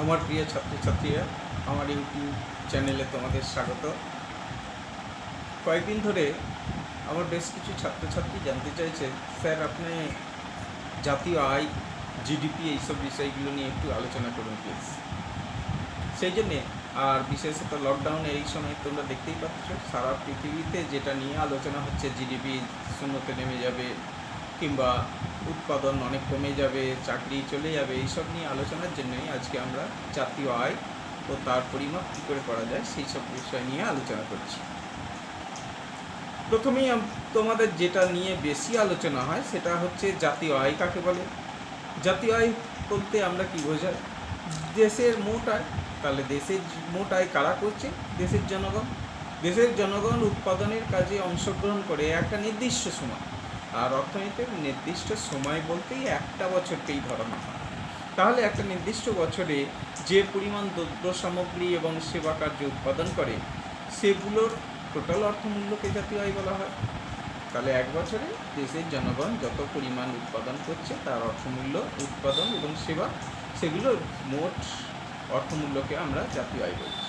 আমার প্রিয় ছাত্রছাত্রীরা, আমার ইউটিউব চ্যানেলে তোমাদের স্বাগত। কয়েকদিন ধরে আমার বেশ কিছু ছাত্রছাত্রী জানতে চাইছে, স্যার আপনি জাতীয় আয়, জিডিপি এইসব বিষয়গুলো নিয়ে একটু আলোচনা করুন প্লিজ। সেই জন্যে, আর বিশেষত লকডাউনে এই সময় তোমরা দেখতেই পাচ্ছ সারা পৃথিবীতে যেটা নিয়ে আলোচনা হচ্ছে, জিডিপি শূন্যতে নেমে যাবে কিংবা উৎপাদন অনেক কমে যাবে, চাকরি চলে যাবে, এইসব নিয়ে আলোচনার জন্যই আজকে আমরা জাতীয় আয় ও তার পরিমাপ কী করে করা যায় সেই সব বিষয় নিয়ে আলোচনা করছি। প্রথমেই তোমাদের যেটা নিয়ে বেশি আলোচনা হয় সেটা হচ্ছে জাতীয় আয় কাকে বলে। জাতীয় আয় বলতে আমরা কি বোঝাই? দেশের মোট আয়। তাহলে দেশের মোট আয় কারা করছে? দেশের জনগণ। দেশের জনগণ উৎপাদনের কাজে অংশগ্রহণ করে একটা নির্দিষ্ট সময়, আর অর্থনীতির নির্দিষ্ট সময় বলতেই একটা বছরকেই ধরানো হয়। তাহলে একটা নির্দিষ্ট বছরে যে পরিমাণ দ্রব্য সামগ্রী এবং সেবা কার্য উৎপাদন করে সেগুলোর টোটাল অর্থমূল্যকে জাতীয় আয় বলা হয়। তাহলে এক বছরে দেশের জনগণ যত পরিমাণ উৎপাদন করছে তার অর্থমূল্য, উৎপাদন এবং সেবা, সেগুলোর মোট অর্থমূল্যকে আমরা জাতীয় আয় বলছি।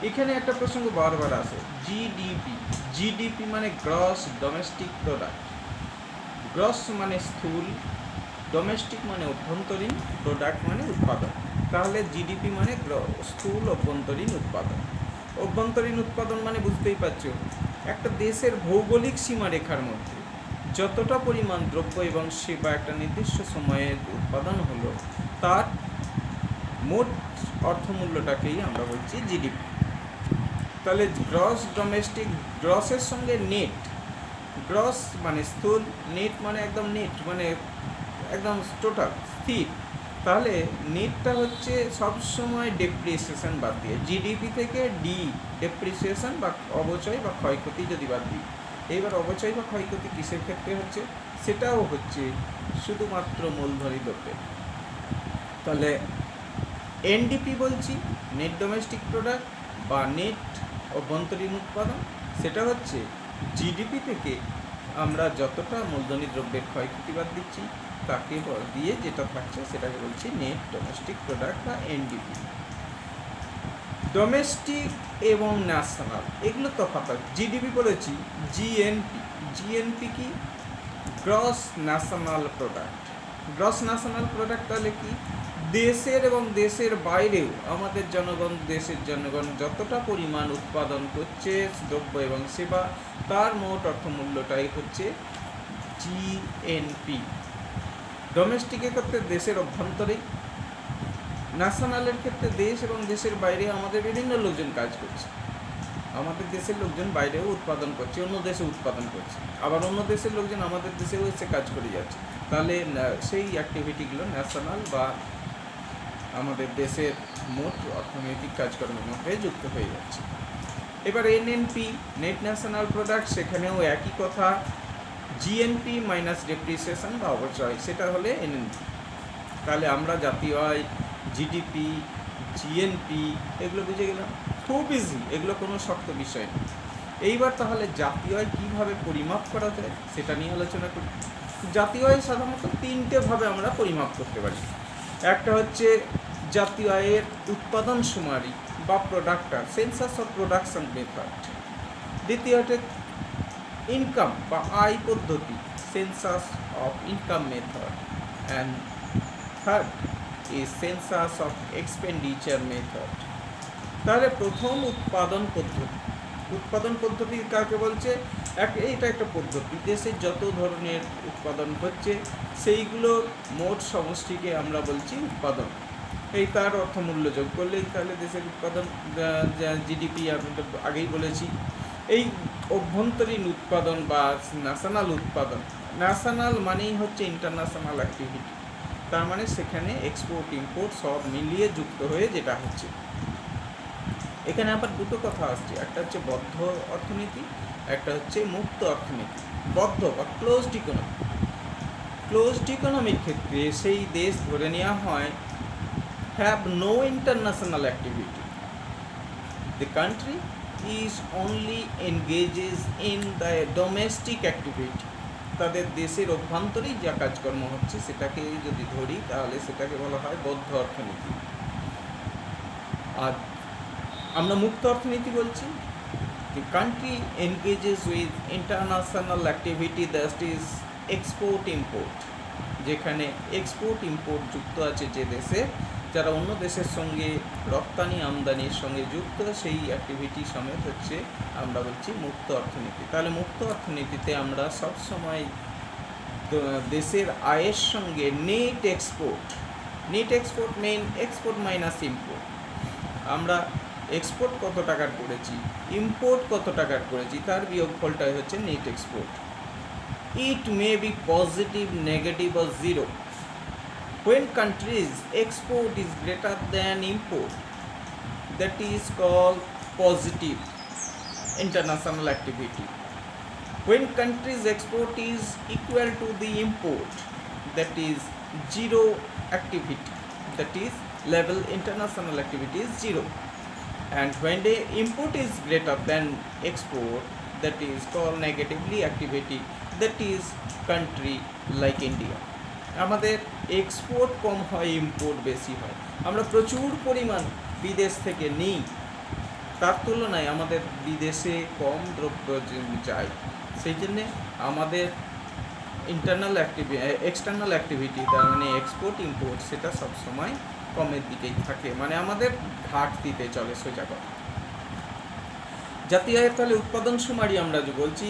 এখানে একটা প্রসঙ্গ বারবার আসে, জিডিপি। জিডিপি মানে গ্রস ডোমেস্টিক প্রোডাক্ট। গ্রস মানে স্থূল, ডোমেস্টিক মানে অভ্যন্তরীণ, প্রোডাক্ট মানে উৎপাদন। তাহলে জিডিপি মানে স্থূল অভ্যন্তরীণ উৎপাদন। অভ্যন্তরীণ উৎপাদন মানে বুঝতেই পারছো, একটা দেশের ভৌগোলিক সীমারেখার মধ্যে যতটা পরিমাণ দ্রব্য এবং সেবা একটা নির্দিষ্ট সময়ে উৎপাদন হলো তার মোট অর্থমূল্যটাকেই আমরা বলছি জিডিপি। তাহলে গ্রস ডোমেস্টিক, গ্রসের সঙ্গে নেট, গ্রস মানে স্থূল, নেট মানে একদম নেট মানে একদম টোটাল স্থির। তাহলে নেটটা হচ্ছে সবসময় ডেপ্রিসিয়েশন বাদ দিয়ে, জিডিপি থেকে ডেপ্রিসিয়েশন বা অবচয় বা ক্ষয়ক্ষতি যদি বাদ দিই। এইবার অবচয় বা ক্ষয়ক্ষতি কিসের ক্ষেত্রে হচ্ছে? সেটাও হচ্ছে শুধুমাত্র মূলধনী দ্রব্যের। তাহলে এনডিপি বলছি, নেট ডোমেস্টিক প্রোডাক্ট বা নেট অভ্যন্তরীণ উৎপাদন, সেটা হচ্ছে জিডিপি থেকে আমরা যতটা মূলধনী দ্রব্যের ক্ষয়ক্ষতি বাদ দিচ্ছি তাকে দিয়ে যেটা থাকছে সেটাকে বলছি নেট ডোমেস্টিক প্রোডাক্ট বা এনডিপি। ডোমেস্টিক এবং ন্যাশনাল এগুলো তফাৎ। জিডিপি বলেছি, জিএনপি। জিএনপি কি? Gross national product. Gross national product তাহলে কি? দেশের এবং দেশের বাইরেও আমাদের জনগণ, দেশের জনগণ যতটা পরিমাণ উৎপাদন করছে দ্রব্য এবং সেবা, তার মোট অর্থমূল্যটাই হচ্ছে জিএনপি। ডোমেস্টিকের ক্ষেত্রে দেশের অভ্যন্তরে, ন্যাশনালের ক্ষেত্রে দেশ এবং দেশের বাইরে আমাদের বিভিন্ন লোকজন কাজ করছে। আমাদের দেশের লোকজন বাইরেও উৎপাদন করছে, অন্য দেশে উৎপাদন করছে, আবার অন্য দেশের লোকজন আমাদের দেশেও এসে কাজ করে যাচ্ছে। তাহলে সেই অ্যাক্টিভিটিগুলো ন্যাশনাল বা আমাদের দেশের মোট অর্থনৈতিক কাজকর্মের মধ্যে যুক্ত হয়ে যাচ্ছে। এবার এনএনপি, নেট ন্যাশনাল প্রোডাক্ট, সেখানেও একই কথা, জিএনপি মাইনাস ডেপ্রিসিয়েশন বা অবচয়, সেটা হলে এনএনপি। তাহলে আমরা জাতীয় আয়, জিডিপি, জিএনপি এগুলো বুঝে গেলাম, খুব ইজি, এগুলো কোনো শক্ত বিষয় না। এইবার তাহলে জাতীয় আয় কীভাবে পরিমাপ করা যায় সেটা নিয়ে আলোচনা করি। জাতীয় আয় সাধারণত তিনটেভাবে আমরা পরিমাপ করতে পারি। একটা হচ্ছে জাতীয় আয়ের উৎপাদন সুমারি বা প্রোডাক্টার, সেন্সাস অফ প্রোডাকশন মেথড। দ্বিতীয় হচ্ছে ইনকাম বা আয় পদ্ধতি, census of income method. And third is census of expenditure method. তাহলে প্রথম উৎপাদন পদ্ধতি। উৎপাদন পদ্ধতি কাকে বলছে? এইটা একটা পদ্ধতি, দেশের যত ধরনের উৎপাদন হচ্ছে সেইগুলোর মোট সমষ্টিকে আমরা বলছি উৎপাদন। এই তার অর্থমূল্য যোগ করলেই তাহলে দেশের উৎপাদন, জিডিপি আমি আগেই বলেছি। এই অভ্যন্তরীণ উৎপাদন বা ন্যাশনাল উৎপাদন, ন্যাশনাল মানেই হচ্ছে ইন্টারন্যাশনাল অ্যাক্টিভিটি, তার মানে সেখানে এক্সপোর্ট ইম্পোর্ট সব মিলিয়ে যুক্ত হয়ে যেটা হচ্ছে। এখানে আবার দুটো কথা আসছে, একটা হচ্ছে বদ্ধ অর্থনীতি, একটা হচ্ছে মুক্ত অর্থনীতি। বদ্ধ বা ক্লোজড ইকোনমি, ক্লোজড ইকোনমির ক্ষেত্রে সেই দেশ ধরে নেওয়া হয় have no international activity, the country is only engages in the domestic activity। তাদের দেশের অভ্যন্তরেই যা কাজকর্ম হচ্ছে সেটাকে যদি ধরি তাহলে সেটাকে বলা হয় বদ্ধ অর্থনীতি। আর আমরা মুক্ত অর্থনীতি বলছি, the country engages with international activity that is export import, যেখানে এক্সপোর্ট ইম্পোর্ট যুক্ত আছে যে দেশে, যারা অন্য দেশের সঙ্গে রপ্তানি আমদানির সঙ্গে যুক্ত, সেই অ্যাক্টিভিটি সমেত হচ্ছে আমরা বলছি মুক্ত অর্থনীতি। তাহলে মুক্ত অর্থনীতিতে আমরা সবসময় দেশের আয়ের সঙ্গে net export main export minus import, আমরা এক্সপোর্ট কত টাকার করেছি, ইম্পোর্ট কত টাকার করেছি, তার বিয়োগফলটাই হচ্ছে net export. It may be positive, negative or zero. When countries export is greater than import, that is called positive international activity. When countries export is equal to the import, that is zero activity, that is level international activity is zero. And when the import is greater than export, that is called negatively activity, that is country like India. আমাদের export কম হয়, import বেশি হয়, আমরা প্রচুর পরিমাণ বিদেশ থেকে নিই, তার তুলনায় আমাদের বিদেশে কম দ্রব্য যায়, সেই জন্যে আমাদের এক্সটার্নাল অ্যাক্টিভিটি, তার মানে এক্সপোর্ট ইম্পোর্ট, সেটা সবসময় কমের দিকেই থাকে, মানে আমাদের ঘাটতিতে চলে সোজা কথা। জাতীয় আয়ের তাহলে উৎপাদন সুমারি আমরা যে বলছি,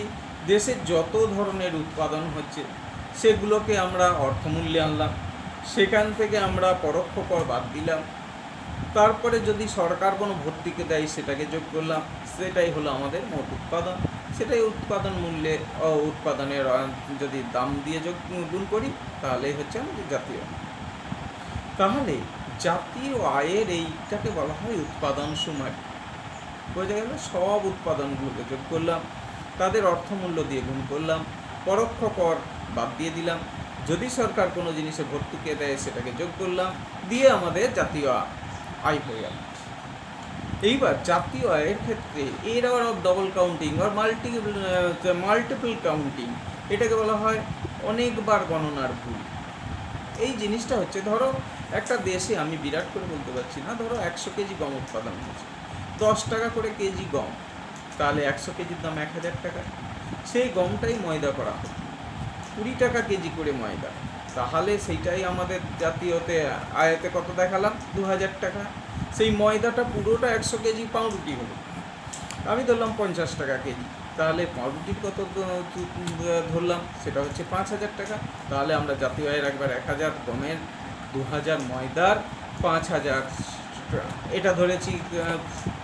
দেশের যত ধরনের উৎপাদন হচ্ছে সেগুলোকে আমরা অর্থমূল্যে আনলাম, সেখান থেকে আমরা পরোক্ষ কর বাদ দিলাম, তারপরে যদি সরকার কোনো ভর্তুকি দেয় সেটাকে যোগ করলাম, সেটাই হলো আমাদের মোট উৎপাদন। সেটাই উৎপাদন মূল্যে উৎপাদনের যদি দাম দিয়ে গুণ করি তাহলেই হচ্ছে আমাদের জাতীয়। তাহলে জাতীয় আয়ের এইটাকে বলা হয় উৎপাদন সুমারি। বোঝা গেল, সব উৎপাদনগুলোকে যোগ করলাম, তাদের অর্থমূল্য দিয়ে গুণ করলাম, পরোক্ষ কর বাদ দিয়ে দিলাম, যদি সরকার কোনো জিনিসে ভর্তুকি দেয় সেটাকে যোগ করলাম, দিয়ে আমাদের জাতীয় আয় হয়ে গেল। এইবার জাতীয় আয়ের ক্ষেত্রে এরর অফ ডবল কাউন্টিং আর মাল্টিপল কাউন্টিং, এটাকে বলা হয় অনেকবার গণনার ভুল। এই জিনিসটা হচ্ছে, ধরো একটা দেশে, আমি বিরাট করে বলতে পারছি না, ধরো 100 কেজি গম উৎপাদন হয়েছে, 10 টাকা করে কেজি গম, তাহলে 100 কেজির দাম 1000 টাকা। সেই গমটাই ময়দা করা হয় 20 টাকা কেজি করে ময়দা, তাহলে সেইটাই আমাদের জাতীয়তে আয়তে কত দেখালাম, 2000 টাকা। সেই ময়দাটা পুরোটা 100 কেজি পাউরুটি হলো, আমি ধরলাম 50 টাকা কেজি, তাহলে পাউরুটির কত ধরলাম, সেটা হচ্ছে 5000 টাকা। তাহলে আমরা জাতীয় আয়ের একবার 1000 গমের, 2000 ময়দার, 5000 এটা ধরেছি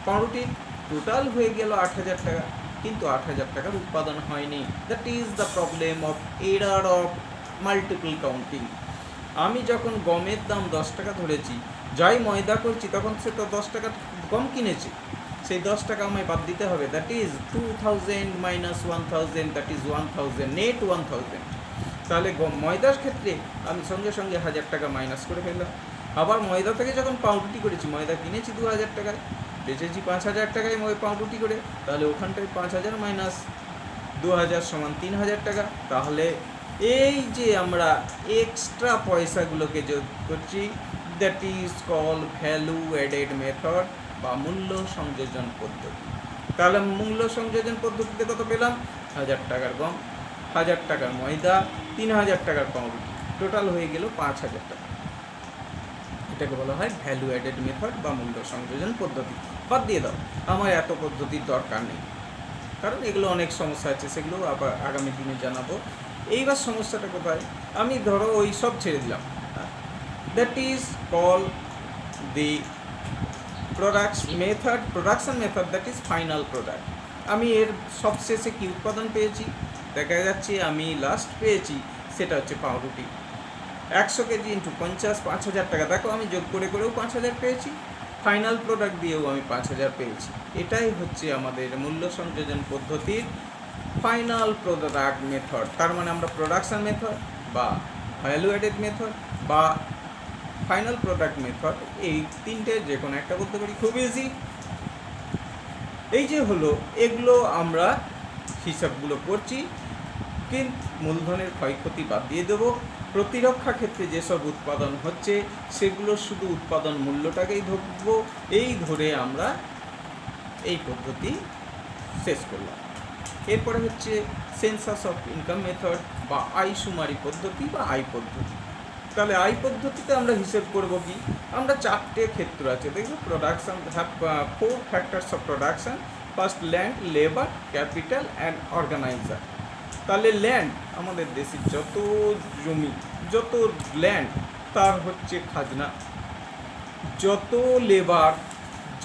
পাউরুটির, টোটাল হয়ে গেল 8000 টাকা, কিন্তু 8000 টাকার উৎপাদন হয়নি। That is the problem of error of multiple counting. আমি যখন গমের দাম 10 টাকা ধরেছি, যাই ময়দা করছি তখন সে তো 10 টাকা গম কিনেছে, সেই 10 টাকা আমায় বাদ দিতে হবে, that is 2000 minus 1000, that is 1000, net 1000। তাহলে ময়দার ক্ষেত্রে আমি সঙ্গে সঙ্গে 1000 টাকা মাইনাস করে ফেললাম। আবার ময়দা থেকে যখন পাউরুটি করেছি, ময়দা কিনেছি 2000 টাকায়, বেচেছি 5000 টাকায় পাউরুটি করে, তাহলে ওখানটায় 5000 মাইনাস 2000 সমান 3000 টাকা। তাহলে এই যে আমরা এক্সট্রা পয়সাগুলোকে যোগ করছি, that is call value added method বা মূল্য সংযোজন পদ্ধতি। তাহলে মূল্য সংযোজন পদ্ধতিতে কত পেলাম, 1000 টাকার গম, 1000 টাকার ময়দা, 3000 টাকার পাউরুটি, টোটাল হয়ে গেল 5000 টাকা। এটাকে বলা হয় ভ্যালু অ্যাডেড মেথড বা মূল্য সংযোজন পদ্ধতি। বাদ দিয়ে দাও, আমার এত পদ্ধতির দরকার নেই, কারণ এগুলো অনেক সমস্যা আছে, সেগুলো আবার আগামী দিনে জানাবো। এইবার সমস্যাটা কোথায়, আমি ধরো ওই সব ছেড়ে দিলাম, that is call the production method, that is final product. আমি এর সবশেষে কি উৎপাদন পেয়েছি, দেখা যাচ্ছে আমি লাস্ট পেয়েছি সেটা হচ্ছে পাউরুটি, 100 কেজি ইন্টু 50, 5000 টাকা। দেখো আমি যোগ করে করেও 5000 পেয়েছি, ফাইনাল প্রোডাক্ট দিয়েও আমি 5000 পেয়েছি। এটাই হচ্ছে আমাদের মূল্য সংযোজন পদ্ধতির ফাইনাল প্রোডাক্ট মেথড। তার মানে আমরা প্রোডাকশন মেথড বা ভ্যালু অ্যাডেড মেথড বা ফাইনাল প্রোডাক্ট মেথড, এই তিনটে যে কোনো একটা বলতে পারি, খুব ইজি। এই যে হলো, এগুলো আমরা হিসাবগুলো করছি, কিন্তু মূলধনের ক্ষয়ক্ষতি বাদ দিয়ে দেবো, প্রতিরক্ষা ক্ষেত্রে যেসব উৎপাদন হচ্ছে সেগুলো শুধু উৎপাদন মূল্যটাকেই ধরব, এই ধরে আমরা এই পদ্ধতি শেষ করলাম। এরপরে হচ্ছে সেন্সাস অফ ইনকাম মেথড বা আয়শুমারি পদ্ধতি বা আয় পদ্ধতি। তাহলে আয় পদ্ধতিতে আমরা হিসেব করব কি, আমরা 4টে ক্ষেত্র আছে দেখব। Production have 4 factors of production. First land, labour, capital and organiser. তাহলে ল্যান্ড, আমাদের দেশের যত জমি, যত ল্যান্ড তার হচ্ছে খাজনা, যত লেবার,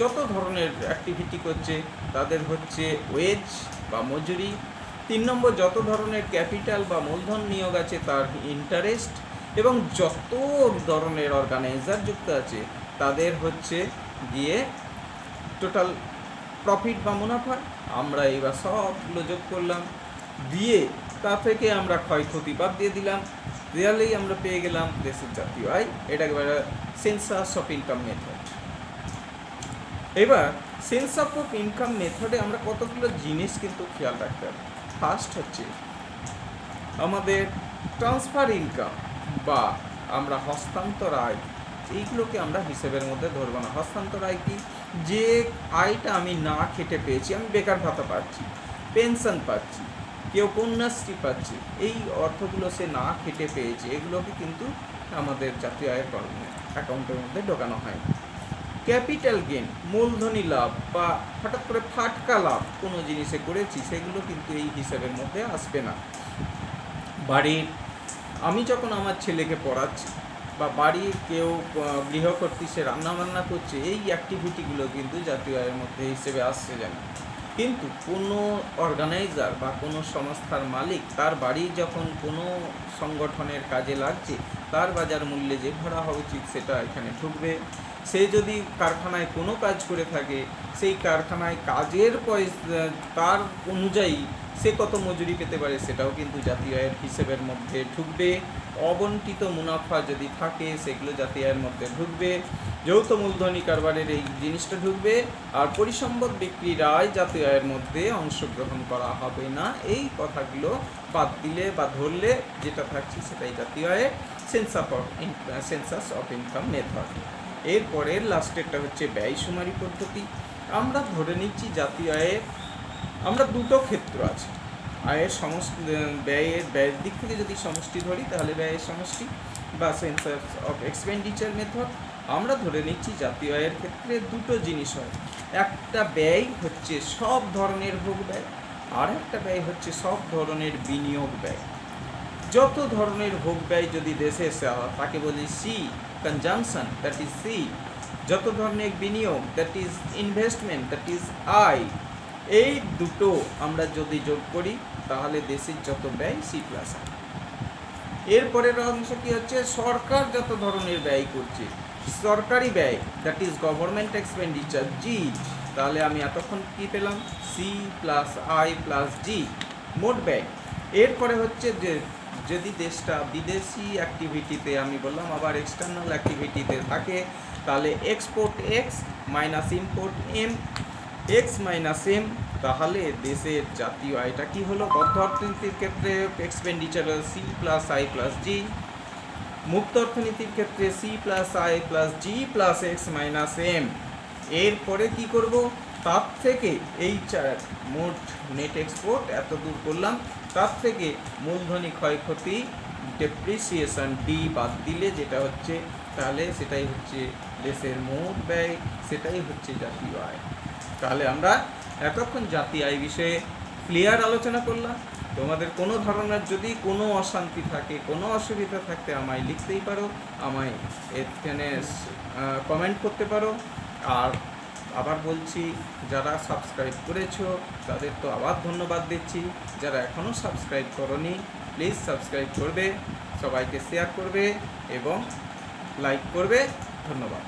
যত ধরনের অ্যাক্টিভিটি করছে তাদের হচ্ছে ওয়েজ বা মজুরি। 3 নম্বর, যত ধরনের ক্যাপিটাল বা মূলধন নিয়োগ আছে তার ইন্টারেস্ট, এবং যত ধরনের অর্গানাইজার যুক্ত আছে তাদের হচ্ছে গিয়ে টোটাল প্রফিট বা মুনাফা। আমরা এবার সবগুলো যোগ করলাম, দিয়ে তা থেকে আমরা ক্ষয়ক্ষতি বাদ দিয়ে দিলাম, দেয়ালেই আমরা পেয়ে গেলাম দেশের জাতীয় আয়। এটাকে বলা সেন্সাস অফ ইনকাম মেথড। এবার সেন্সাস অফ ইনকাম মেথডে আমরা কতগুলো জিনিস কিন্তু খেয়াল রাখতে হবে। ফার্স্ট হচ্ছে আমাদের ট্রান্সফার ইনকাম বা আমরা হস্তান্তর আয়, এইগুলোকে আমরা হিসেবের মধ্যে ধরবো না। হস্তান্তর আয় কি, যে আয়টা আমি না খেটে পেয়েছি, আমি বেকার ভাতা পাচ্ছি, পেনশন পাচ্ছি, কেউ কন্যাশ্রী পাচ্ছে, এই অর্থগুলো সে না খেটে পেয়েছে, এগুলোকে কিন্তু আমাদের জাতীয় আয়ের অ্যাকাউন্টের মধ্যে ঢোকানো হয়। ক্যাপিটাল গেন, মূলধনী লাভ বা হঠাৎ করে ফাটকা লাভ কোনো জিনিসে করেছি, সেগুলো কিন্তু এই হিসাবের মধ্যে আসবে না। বাড়ির, আমি যখন আমার ছেলেকে পড়াচ্ছি বা বাড়ির কেউ গৃহকর্ত্রী সে রান্নাবান্না করছে, এই অ্যাক্টিভিটিগুলো কিন্তু জাতীয় আয়ের মধ্যে হিসেবে আসছে জানি। কিন্তু কোনো অর্গানাইজার বা কোনো সংস্থার মালিক তার বাড়ি যখন কোনো সংগঠনের কাজে লাগছে, তার বাজার মূল্যে যে ভাড়া হওয়া উচিত সেটা এখানে ঢুকবে। সে যদি কারখানায় কোনো কাজ করে থাকে, সেই কারখানায় কাজের তার অনুযায়ী সে কত মজুরি পেতে পারে সেটাও কিন্তু জাতীয় আয়ের হিসেবের মধ্যে ঢুকবে। অবন্টিত মুনাফা যদি থাকে সেগুলো জাতীয় আয়ের মধ্যে ঢুকবে। যৌথ মূলধনী কারবারের এই জিনিসটা ঢুকবে। আর পরিসম্পদ বিক্রির আয় জাতীয় আয়ের মধ্যে অংশগ্রহণ করা হবে না। এই কথাগুলো বাদ দিলে বা ধরলে যেটা থাকছে সেটাই জাতীয় আয়ের সেন্সাস অফ ইনকাম মেথড। এরপরের লাস্টেরটা হচ্ছে ব্যয়শুমারি পদ্ধতি। আমরা ধরে নিচ্ছি জাতীয় আয়ের আমরা দুটো ক্ষেত্র আছে। আয়ের সমষ্টি, ব্যয়ের দিক থেকে যদি সমষ্টি ধরি তাহলে ব্যয়ের সমষ্টি বা সেন্সাস অফ এক্সপেন্ডিচার মেথড। আমরা ধরে নিচ্ছি জাতীয় আয়ের ক্ষেত্রে দুটো জিনিস হয়। একটা ব্যয় হচ্ছে সব ধরনের ভোগ ব্যয়, আর একটা ব্যয় হচ্ছে সব ধরনের বিনিয়োগ ব্যয়। যত ধরনের ভোগ ব্যয় যদি দেশে তাকে বলি C consumption, that is C. যত ধরনের বিনিয়োগ, that is investment, that is I. এই দুটো আমরা যদি যোগ করি তাহলে দেশের যত ব্যয় সি প্লাস আই। এরপরের অংশ কি হচ্ছে, সরকার যত ধরনের ব্যয় করছে, সরকারি ব্যয়, দ্যাট ইজ গভর্নমেন্ট এক্সপেন্ডিচার, জি। তাহলে আমি এতক্ষণ কি পেলাম, সি প্লাস আই প্লাস জি, মোট ব্যয়। এরপরে হচ্ছে যে যদি দেশটা বিদেশি অ্যাক্টিভিটিতে, আমি বললাম আবার এক্সটার্নাল অ্যাক্টিভিটিতে থাকে, তাহলে export X minus import M, X minus M. তাহলে দেশের জাতীয় আয়টা কি হলো, বদ্ধ অর্থনীতির ক্ষেত্রে expenditure C plus I plus G, মুক্ত অর্থনীতির ক্ষেত্রে C plus I plus G plus X minus M. এরপরে কি করব, তার থেকে এই মোট নেট এক্সপোর্ট এত দূর করলাম, তার থেকে মূলধনী ক্ষয়ক্ষতি ডেপ্রিসিয়েশন ডি বাদ দিলে যেটা হচ্ছে, তাহলে সেটাই হচ্ছে দেশের মোট ব্যয়, সেটাই হচ্ছে জাতীয় আয়। তাহলে আমরা এতক্ষণ জাতীয় আয় বিষয়ে ক্লিয়ার আলোচনা করলাম। তোমাদের কোনো ধরনের যদি কোনো অশান্তি থাকে, কোনো অসুবিধা থাকতে আমায় লিখতেই পারো, আমায় এখানে কমেন্ট করতে পারো। আর আবার বলছি, যারা সাবস্ক্রাইব করেছো তাদের তো আবার ধন্যবাদ দিচ্ছি। যারা এখনও সাবস্ক্রাইব করোনি প্লিজ সাবস্ক্রাইব করবে, সবাইকে শেয়ার করবে এবং লাইক করবে। ধন্যবাদ।